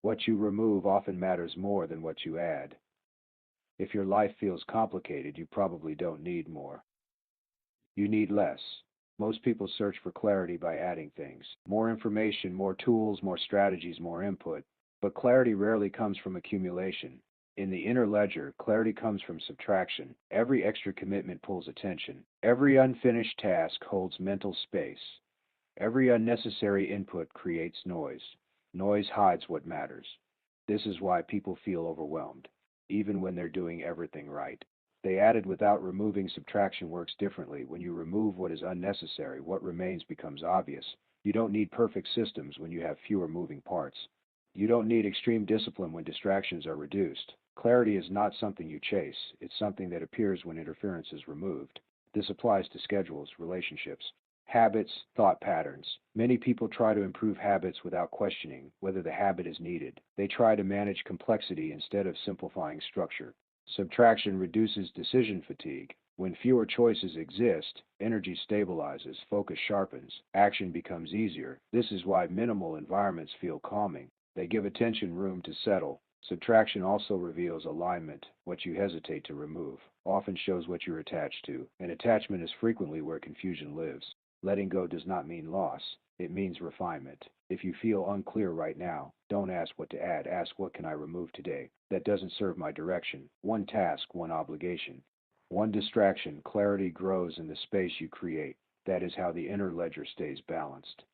What you remove often matters more than what you add. If your life feels complicated, you probably don't need more. You need less. Most people search for clarity by adding things. More information, more tools, more strategies, more input. But clarity rarely comes from accumulation. In the inner ledger, clarity comes from subtraction. Every extra commitment pulls attention. Every unfinished task holds mental space. Every unnecessary input creates noise. Noise hides what matters. This is why people feel overwhelmed, even when they're doing everything right. They added without removing. Subtraction works differently. When you remove what is unnecessary, what remains becomes obvious. You don't need perfect systems when you have fewer moving parts. You don't need extreme discipline when distractions are reduced. Clarity is not something you chase, it's something that appears when interference is removed. This applies to schedules, relationships, habits, thought patterns. Many people try to improve habits without questioning whether the habit is needed. They try to manage complexity instead of simplifying structure. Subtraction reduces decision fatigue. When fewer choices exist, energy stabilizes, focus sharpens, action becomes easier. This is why minimal environments feel calming. They give attention room to settle. Subtraction also reveals alignment. What you hesitate to remove often shows what you're attached to, and attachment is frequently where confusion lives. Letting go does not mean loss, it means refinement. If you feel unclear right now, don't ask what to add, ask what can I remove today that doesn't serve my direction. One task, one obligation, one distraction. Clarity grows in the space you create. That is how the inner ledger stays balanced.